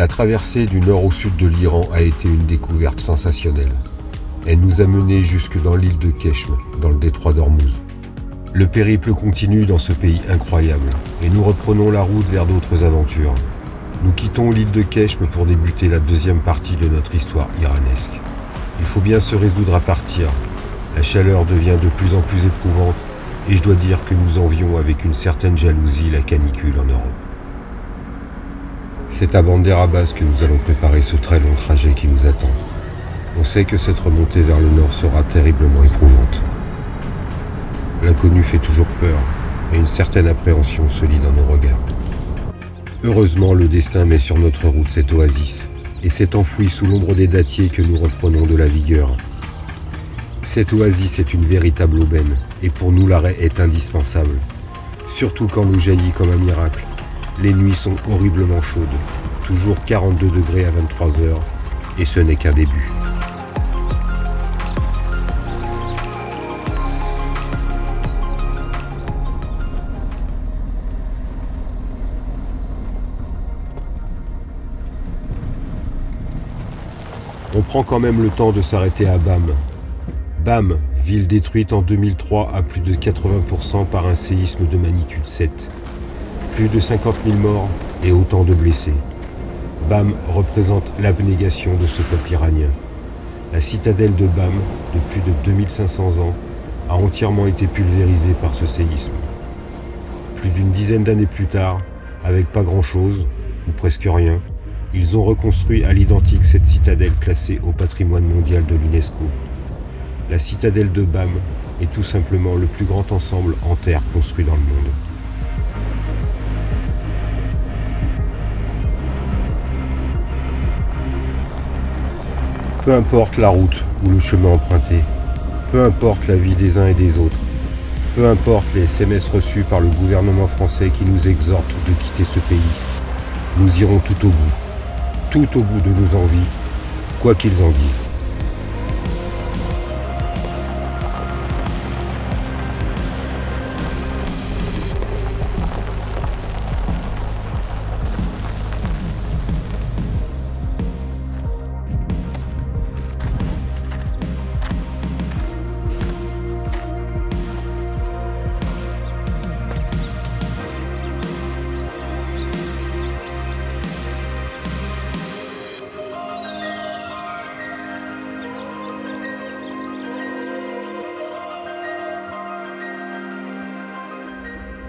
La traversée du nord au sud de l'Iran a été une découverte sensationnelle. Elle nous a menés jusque dans l'île de Keshm, dans le détroit d'Ormuz. Le périple continue dans ce pays incroyable, et nous reprenons la route vers d'autres aventures. Nous quittons l'île de Keshm pour débuter la deuxième partie de notre histoire iranesque. Il faut bien se résoudre à partir. La chaleur devient de plus en plus éprouvante, et je dois dire que nous envions avec une certaine jalousie la canicule en Europe. C'est à Bandar Abbas que nous allons préparer ce très long trajet qui nous attend. On sait que cette remontée vers le nord sera terriblement éprouvante. L'inconnu fait toujours peur, et une certaine appréhension se lit dans nos regards. Heureusement, le destin met sur notre route cette oasis, et c'est enfoui sous l'ombre des dattiers que nous reprenons de la vigueur. Cette oasis est une véritable aubaine, et pour nous l'arrêt est indispensable, surtout quand l'eau jaillit comme un miracle. Les nuits sont horriblement chaudes, toujours 42 degrés à 23 heures, et ce n'est qu'un début. On prend quand même le temps de s'arrêter à Bam. Bam, ville détruite en 2003 à plus de 80% par un séisme de magnitude 7. Plus de 50 000 morts et autant de blessés. Bam représente l'abnégation de ce peuple iranien. La citadelle de Bam, de plus de 2500 ans, a entièrement été pulvérisée par ce séisme. Plus d'une dizaine d'années plus tard, avec pas grand-chose, ou presque rien, ils ont reconstruit à l'identique cette citadelle classée au patrimoine mondial de l'UNESCO. La citadelle de Bam est tout simplement le plus grand ensemble en terre construit dans le monde. Peu importe la route ou le chemin emprunté, peu importe la vie des uns et des autres, peu importe les SMS reçus par le gouvernement français qui nous exhortent de quitter ce pays, nous irons tout au bout de nos envies, quoi qu'ils en disent.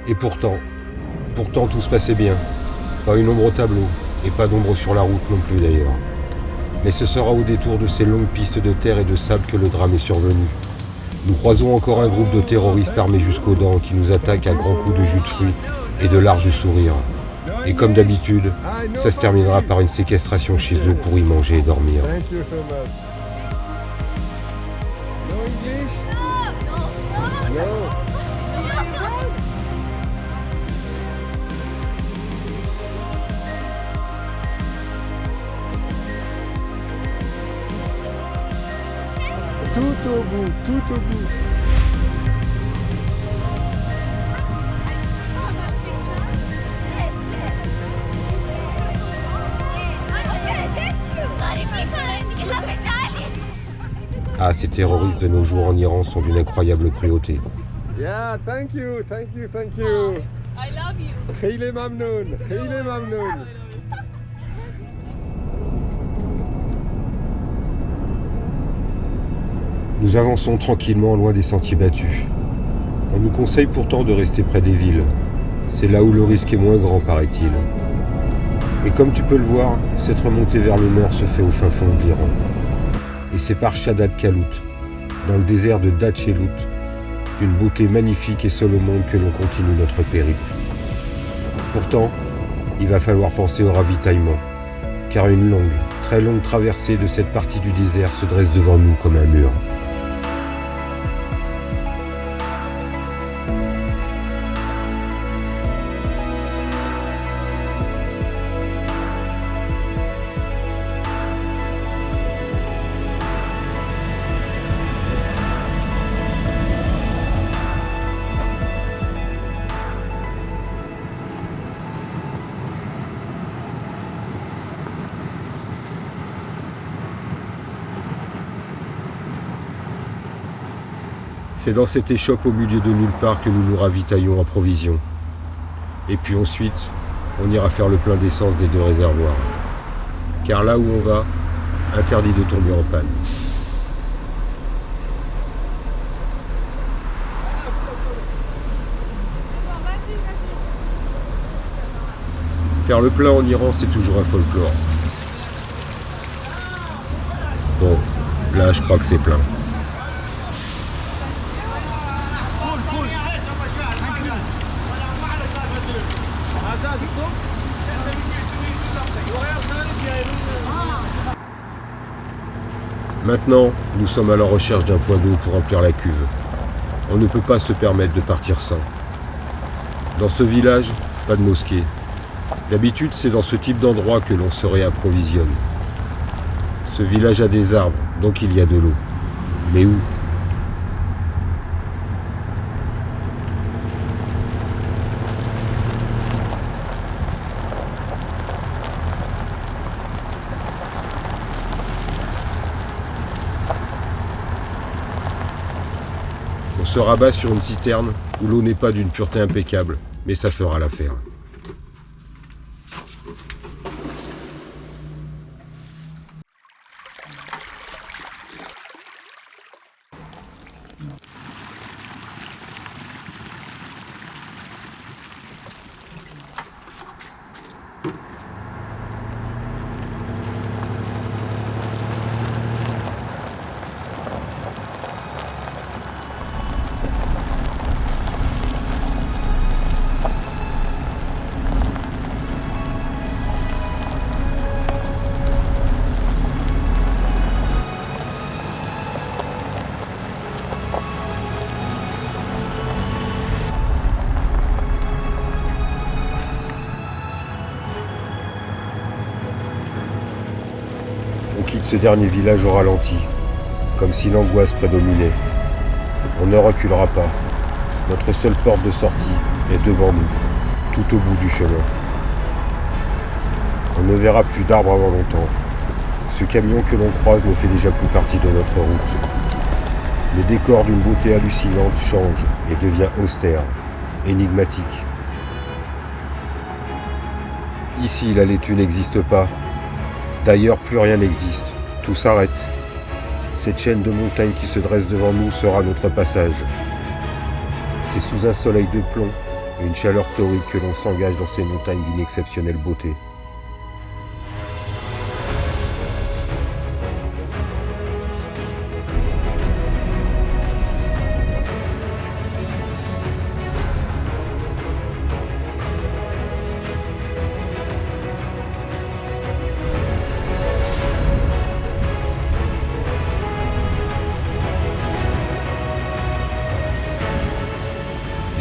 Et pourtant tout se passait bien. Pas une ombre au tableau, et pas d'ombre sur la route non plus d'ailleurs. Mais ce sera au détour de ces longues pistes de terre et de sable que le drame est survenu. Nous croisons encore un groupe de terroristes armés jusqu'aux dents qui nous attaquent à grands coups de jus de fruits et de larges sourires. Et comme d'habitude, ça se terminera par une séquestration chez eux pour y manger et dormir. Tout au bout. Ah, ces terroristes de nos jours en Iran sont d'une incroyable cruauté. Yeah, thank you. I love you. Khile mamnoun. Nous avançons tranquillement loin des sentiers battus. On nous conseille pourtant de rester près des villes. C'est là où le risque est moins grand, paraît-il. Et comme tu peux le voir, cette remontée vers le nord se fait au fin fond de l'Iran. Et c'est par Shaddad Kalout, dans le désert de Datchelout, d'une beauté magnifique et seule au monde que l'on continue notre périple. Pourtant, il va falloir penser au ravitaillement, car une longue, très longue traversée de cette partie du désert se dresse devant nous comme un mur. C'est dans cette échoppe au milieu de nulle part que nous nous ravitaillons en provisions. Et puis ensuite, on ira faire le plein d'essence des 2 réservoirs. Car là où on va, interdit de tomber en panne. Faire le plein en Iran, c'est toujours un folklore. Bon, là je crois que c'est plein. Maintenant, nous sommes à la recherche d'un point d'eau pour remplir la cuve. On ne peut pas se permettre de partir sans. Dans ce village, pas de mosquée. D'habitude, c'est dans ce type d'endroit que l'on se réapprovisionne. Ce village a des arbres, donc il y a de l'eau. Mais où ? On se rabat sur une citerne où l'eau n'est pas d'une pureté impeccable, mais ça fera l'affaire. On quitte ce dernier village au ralenti, comme si l'angoisse prédominait. On ne reculera pas. Notre seule porte de sortie est devant nous, tout au bout du chemin. On ne verra plus d'arbres avant longtemps. Ce camion que l'on croise ne fait déjà plus partie de notre route. Le décor d'une beauté hallucinante change et devient austère, énigmatique. Ici, la laitue n'existe pas. D'ailleurs, plus rien n'existe. Tout s'arrête. Cette chaîne de montagnes qui se dresse devant nous sera notre passage. C'est sous un soleil de plomb et une chaleur torride que l'on s'engage dans ces montagnes d'une exceptionnelle beauté.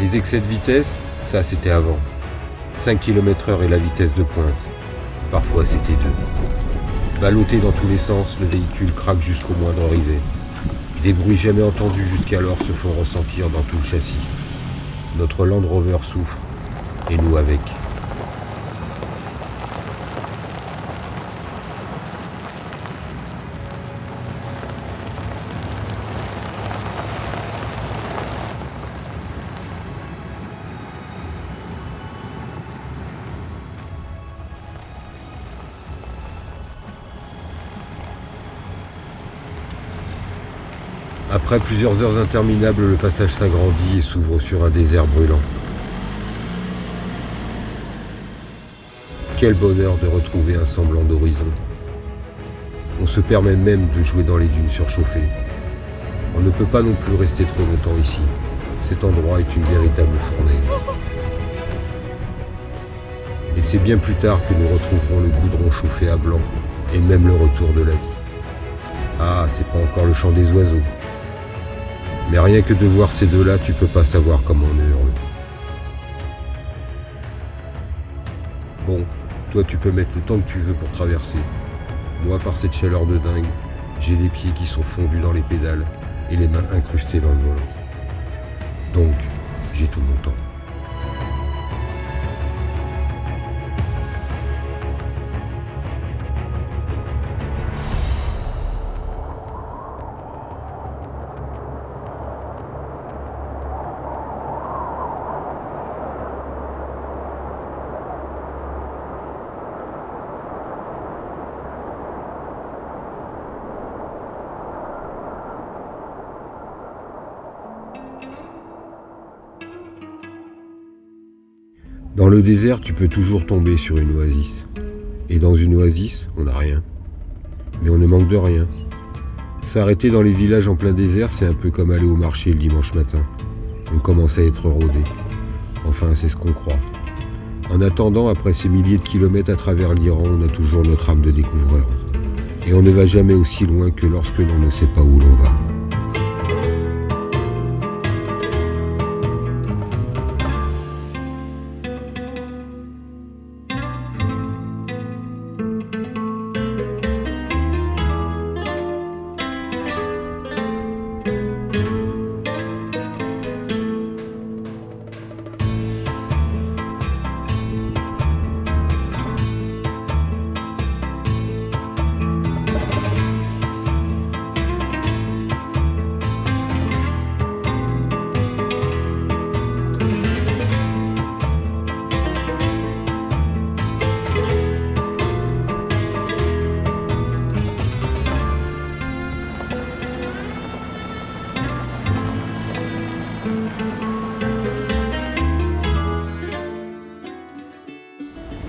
Les excès de vitesse, ça c'était avant. 5 km/h est la vitesse de pointe. Parfois c'était 2. Ballotté dans tous les sens, le véhicule craque jusqu'au moindre rivet. Des bruits jamais entendus jusqu'alors se font ressentir dans tout le châssis. Notre Land Rover souffre, et nous avec. Après plusieurs heures interminables, le passage s'agrandit et s'ouvre sur un désert brûlant. Quel bonheur de retrouver un semblant d'horizon. On se permet même de jouer dans les dunes surchauffées. On ne peut pas non plus rester trop longtemps ici. Cet endroit est une véritable fournaise. Et c'est bien plus tard que nous retrouverons le goudron chauffé à blanc et même le retour de la vie. Ah, c'est pas encore le chant des oiseaux. Mais rien que de voir ces deux-là, tu peux pas savoir comment on est heureux. Bon, toi tu peux mettre le temps que tu veux pour traverser. Moi, par cette chaleur de dingue, j'ai les pieds qui sont fondus dans les pédales et les mains incrustées dans le volant. Donc, j'ai tout mon temps. Dans le désert, tu peux toujours tomber sur une oasis. Et dans une oasis, on n'a rien. Mais on ne manque de rien. S'arrêter dans les villages en plein désert, c'est un peu comme aller au marché le dimanche matin. On commence à être rodé. Enfin, c'est ce qu'on croit. En attendant, après ces milliers de kilomètres à travers l'Iran, on a toujours notre âme de découvreur. Et on ne va jamais aussi loin que lorsque l'on ne sait pas où l'on va.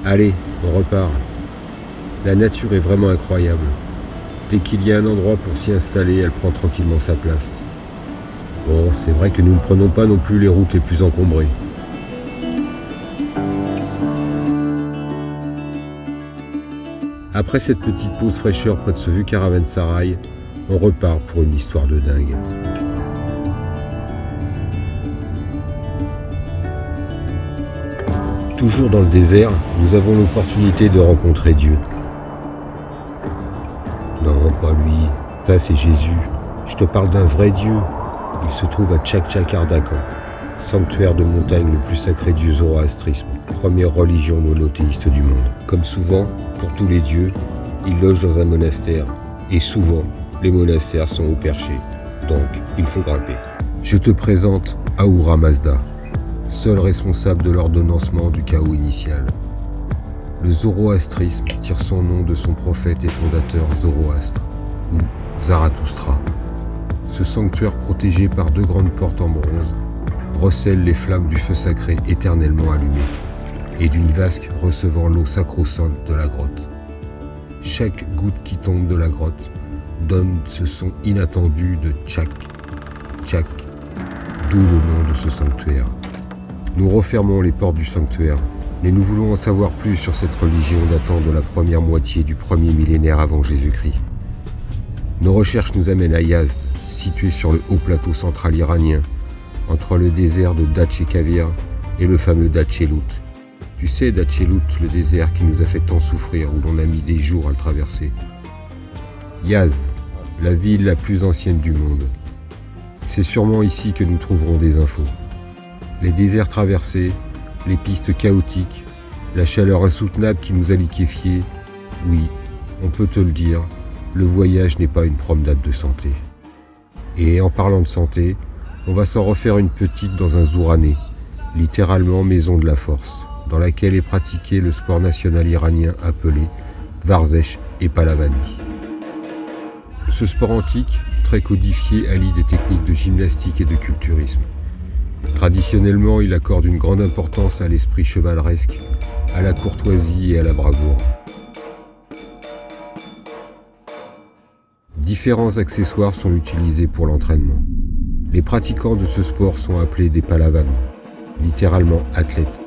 Allez, on repart. La nature est vraiment incroyable. Dès qu'il y a un endroit pour s'y installer, elle prend tranquillement sa place. Bon, c'est vrai que nous ne prenons pas non plus les routes les plus encombrées. Après cette petite pause fraîcheur près de ce vieux caravansérail, on repart pour une histoire de dingue. Toujours dans le désert, nous avons l'opportunité de rencontrer Dieu. Non, pas lui. Ça, c'est Jésus. Je te parle d'un vrai Dieu. Il se trouve à Tchakchakardakan, sanctuaire de montagne le plus sacré du zoroastrisme, première religion monothéiste du monde. Comme souvent, pour tous les dieux, il loge dans un monastère. Et souvent, les monastères sont au perché. Donc, il faut grimper. Je te présente Ahura Mazda, seul responsable de l'ordonnancement du chaos initial. Le zoroastrisme tire son nom de son prophète et fondateur Zoroastre, ou Zarathustra. Ce sanctuaire protégé par 2 grandes portes en bronze recèle les flammes du feu sacré éternellement allumées et d'une vasque recevant l'eau sacro-sainte de la grotte. Chaque goutte qui tombe de la grotte donne ce son inattendu de tchak, tchak, d'où le nom de ce sanctuaire. Nous refermons les portes du sanctuaire, mais nous voulons en savoir plus sur cette religion datant de la première moitié du 1er millénaire avant Jésus-Christ. Nos recherches nous amènent à Yazd, situé sur le haut plateau central iranien, entre le désert de Datche-Kavir et le fameux Datchelout. Tu sais, Datchelout, le désert qui nous a fait tant souffrir, où l'on a mis des jours à le traverser. Yazd, la ville la plus ancienne du monde. C'est sûrement ici que nous trouverons des infos. Les déserts traversés, les pistes chaotiques, la chaleur insoutenable qui nous a liquéfiés. Oui, on peut te le dire, le voyage n'est pas une promenade de santé. Et en parlant de santé, on va s'en refaire une petite dans un zourané, littéralement maison de la force, dans laquelle est pratiqué le sport national iranien appelé Varzesh et Palavani. Ce sport antique, très codifié, allie des techniques de gymnastique et de culturisme. Traditionnellement, il accorde une grande importance à l'esprit chevaleresque, à la courtoisie et à la bravoure. Différents accessoires sont utilisés pour l'entraînement. Les pratiquants de ce sport sont appelés des palavans, littéralement athlètes.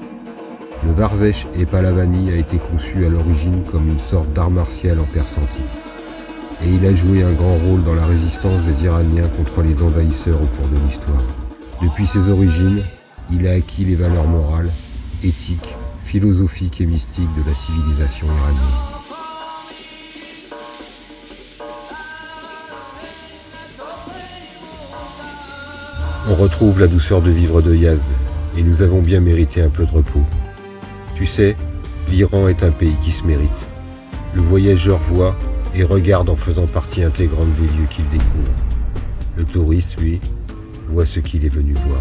Le Varzesh et Palavani a été conçu à l'origine comme une sorte d'art martial en Perse antique. Et il a joué un grand rôle dans la résistance des Iraniens contre les envahisseurs au cours de l'histoire. Depuis ses origines, il a acquis les valeurs morales, éthiques, philosophiques et mystiques de la civilisation iranienne. On retrouve la douceur de vivre de Yazd, et nous avons bien mérité un peu de repos. Tu sais, l'Iran est un pays qui se mérite. Le voyageur voit et regarde en faisant partie intégrante des lieux qu'il découvre. Le touriste, lui, voit ce qu'il est venu voir.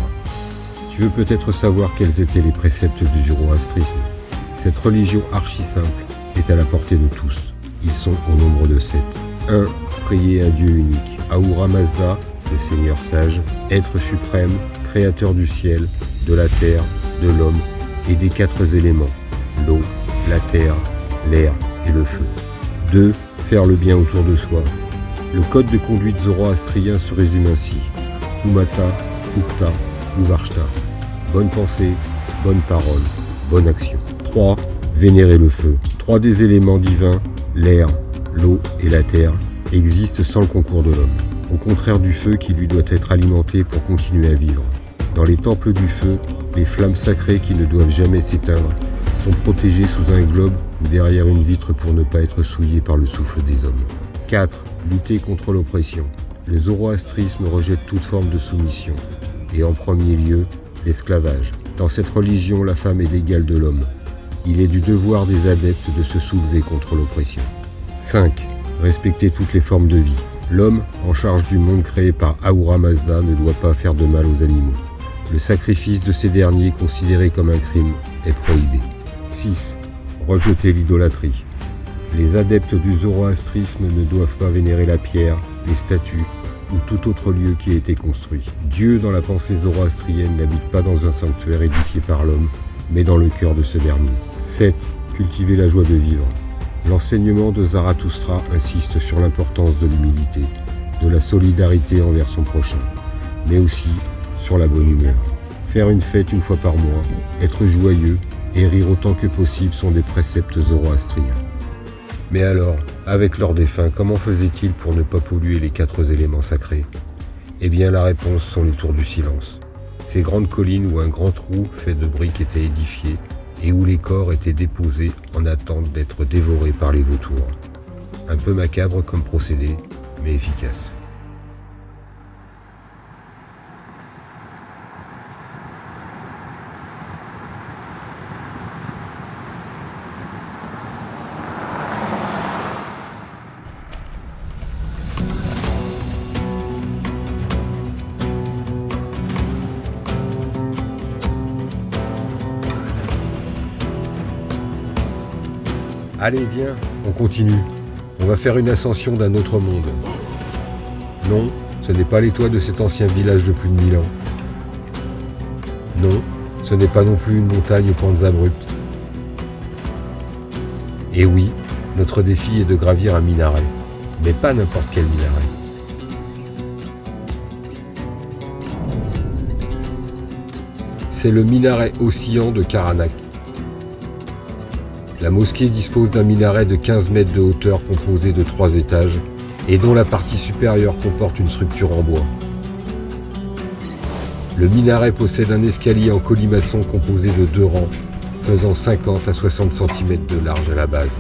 Tu veux peut-être savoir quels étaient les préceptes du zoroastrisme. Cette religion archi simple est à la portée de tous. Ils sont au nombre de 7. 1. Prier un Dieu unique. Ahura Mazda, le Seigneur sage, être suprême, créateur du ciel, de la terre, de l'homme et des 4 éléments, l'eau, la terre, l'air et le feu. 2. Faire le bien autour de soi. Le code de conduite zoroastrien se résume ainsi. Umata, Ukta, Uvarshta. Bonne pensée, bonne parole, bonne action. 3. Vénérer le feu. 3 des éléments divins, l'air, l'eau et la terre, existent sans le concours de l'homme. Au contraire du feu qui lui doit être alimenté pour continuer à vivre. Dans les temples du feu, les flammes sacrées qui ne doivent jamais s'éteindre sont protégées sous un globe ou derrière une vitre pour ne pas être souillées par le souffle des hommes. 4. Lutter contre l'oppression. Le zoroastrisme rejette toute forme de soumission, et en premier lieu, l'esclavage. Dans cette religion, la femme est l'égale de l'homme. Il est du devoir des adeptes de se soulever contre l'oppression. 5. Respecter toutes les formes de vie. L'homme, en charge du monde créé par Ahura Mazda, ne doit pas faire de mal aux animaux. Le sacrifice de ces derniers, considéré comme un crime, est prohibé. 6. Rejeter l'idolâtrie. Les adeptes du zoroastrisme ne doivent pas vénérer la pierre, les statues ou tout autre lieu qui a été construit. Dieu, dans la pensée zoroastrienne, n'habite pas dans un sanctuaire édifié par l'homme, mais dans le cœur de ce dernier. 7. Cultiver la joie de vivre. L'enseignement de Zarathustra insiste sur l'importance de l'humilité, de la solidarité envers son prochain, mais aussi sur la bonne humeur. Faire une fête une fois par mois, être joyeux et rire autant que possible sont des préceptes zoroastriens. Mais alors, avec leurs défunts, comment faisaient-ils pour ne pas polluer les 4 éléments sacrés? Eh bien, la réponse sont les tours du silence. Ces grandes collines où un grand trou fait de briques était édifié et où les corps étaient déposés en attente d'être dévorés par les vautours. Un peu macabre comme procédé, mais efficace. Allez, viens, on continue. On va faire une ascension d'un autre monde. Non, ce n'est pas les toits de cet ancien village de plus de 1000 ans. Non, ce n'est pas non plus une montagne aux pentes abruptes. Et oui, notre défi est de gravir un minaret. Mais pas n'importe quel minaret. C'est le minaret oscillant de Karanak. La mosquée dispose d'un minaret de 15 mètres de hauteur composé de 3 étages et dont la partie supérieure comporte une structure en bois. Le minaret possède un escalier en colimaçon composé de 2 rangs, faisant 50 à 60 cm de large à la base.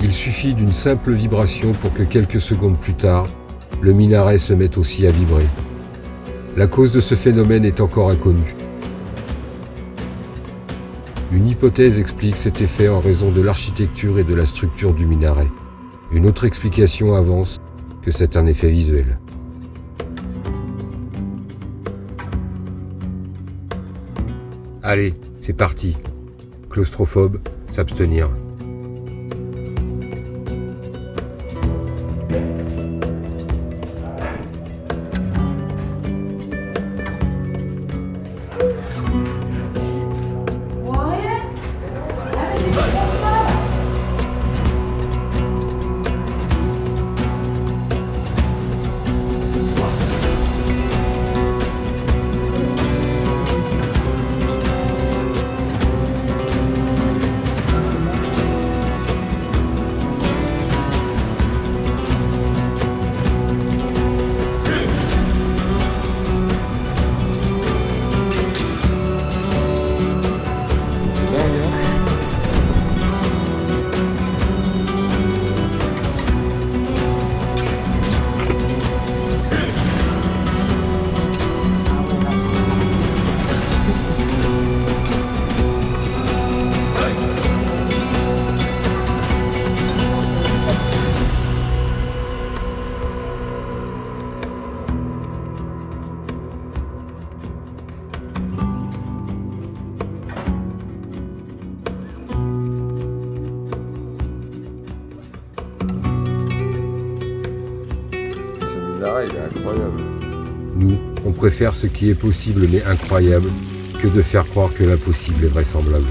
Il suffit d'une simple vibration pour que quelques secondes plus tard, le minaret se mette aussi à vibrer. La cause de ce phénomène est encore inconnue. Une hypothèse explique cet effet en raison de l'architecture et de la structure du minaret. Une autre explication avance que c'est un effet visuel. Allez, c'est parti. Claustrophobe, s'abstenir. Il est incroyable. Nous, on préfère ce qui est possible mais incroyable que de faire croire que l'impossible est vraisemblable.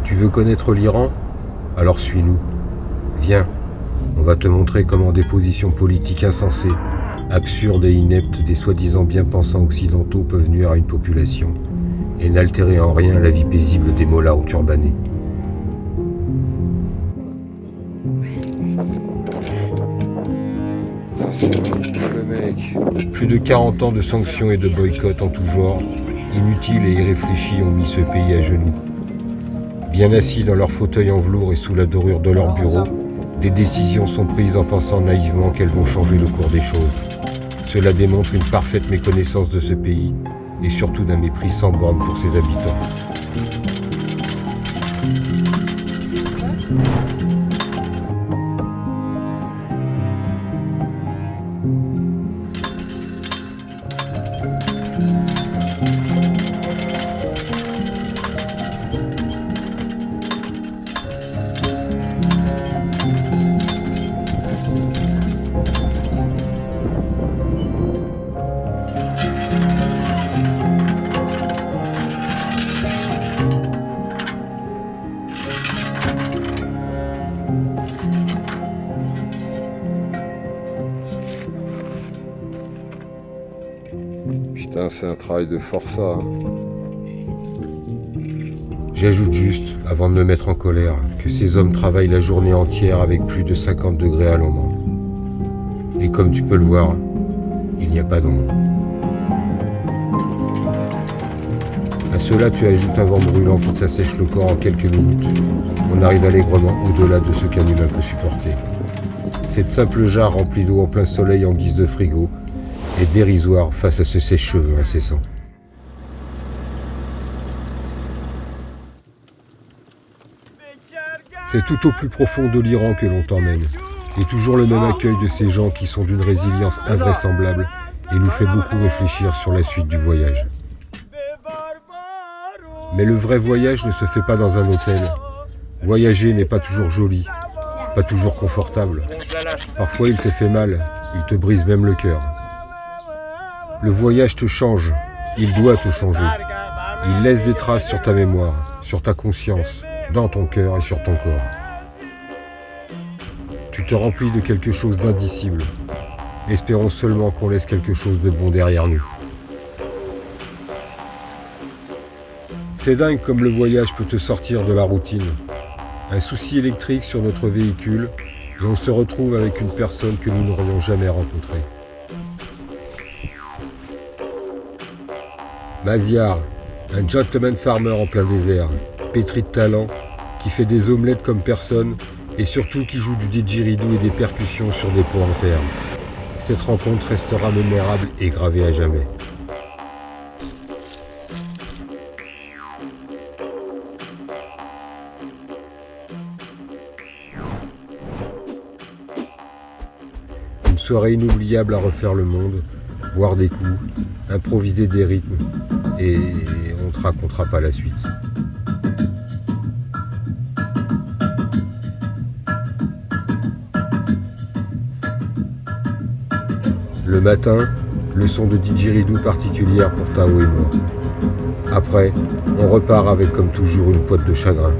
Tu veux connaître l'Iran? Alors suis-nous. Viens, on va te montrer comment des positions politiques insensées, absurdes et ineptes des soi-disant bien-pensants occidentaux peuvent nuire à une population et n'altérer en rien la vie paisible des mollahs turbanés. C'est ouf, le mec. Plus de 40 ans de sanctions et de boycotts en tout genre, inutiles et irréfléchis, ont mis ce pays à genoux. Bien assis dans leur fauteuil en velours et sous la dorure de leur bureau, des décisions sont prises en pensant naïvement qu'elles vont changer le cours des choses. Cela démontre une parfaite méconnaissance de ce pays et surtout d'un mépris sans borne pour ses habitants. Putain, c'est un travail de forçat. J'ajoute juste, avant de me mettre en colère, que ces hommes travaillent la journée entière avec plus de 50 degrés à l'ombre. Et comme tu peux le voir, il n'y a pas d'ombre. À cela, tu ajoutes un vent brûlant qui t'assèche le corps en quelques minutes. On arrive allègrement au-delà de ce qu'un humain peut supporter. Cette simple jarre remplie d'eau en plein soleil en guise de frigo est dérisoire face à ce sèche-cheveux incessant. C'est tout au plus profond de l'Iran que l'on t'emmène, et toujours le même accueil de ces gens qui sont d'une résilience invraisemblable et nous fait beaucoup réfléchir sur la suite du voyage. Mais le vrai voyage ne se fait pas dans un hôtel. Voyager n'est pas toujours joli, pas toujours confortable. Parfois il te fait mal, il te brise même le cœur. Le voyage te change, il doit te changer. Il laisse des traces sur ta mémoire, sur ta conscience, dans ton cœur et sur ton corps. Tu te remplis de quelque chose d'indicible. Espérons seulement qu'on laisse quelque chose de bon derrière nous. C'est dingue comme le voyage peut te sortir de la routine. Un souci électrique sur notre véhicule et on se retrouve avec une personne que nous n'aurions jamais rencontrée. Maziar, un gentleman farmer en plein désert, pétri de talent, qui fait des omelettes comme personne et surtout qui joue du didgeridoo et des percussions sur des pots en terre. Cette rencontre restera mémorable et gravée à jamais. Une soirée inoubliable à refaire le monde, boire des coups, improviser des rythmes et on te racontera pas la suite. Le matin, leçon de didgeridoo particulière pour Tao et moi. Après, on repart avec comme toujours une pote de chagrin.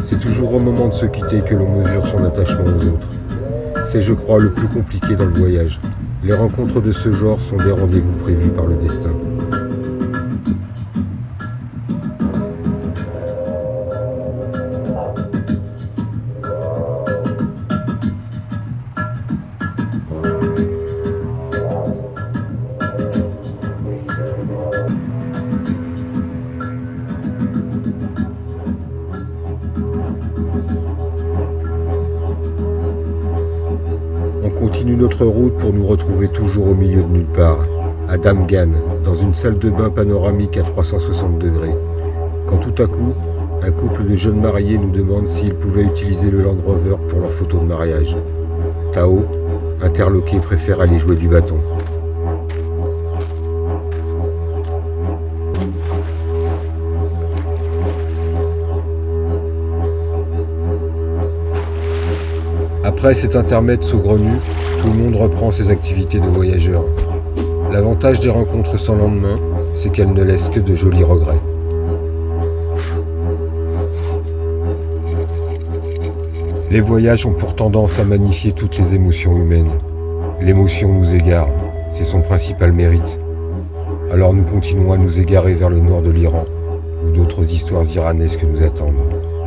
C'est toujours au moment de se quitter que l'on mesure son attachement aux autres. C'est, je crois, le plus compliqué dans le voyage. Les rencontres de ce genre sont des rendez-vous prévus par le destin. On continue notre route pour nous retrouver toujours au milieu de nulle part, à Damgan, dans une salle de bain panoramique à 360 degrés. Quand tout à coup, un couple de jeunes mariés nous demande s'ils pouvaient utiliser le Land Rover pour leur photo de mariage. Tao, interloqué, préfère aller jouer du bâton. Après cet intermède saugrenu, tout le monde reprend ses activités de voyageurs. L'avantage des rencontres sans lendemain, c'est qu'elles ne laissent que de jolis regrets. Les voyages ont pour tendance à magnifier toutes les émotions humaines. L'émotion nous égare, c'est son principal mérite. Alors nous continuons à nous égarer vers le nord de l'Iran, où d'autres histoires iranesques nous attendent.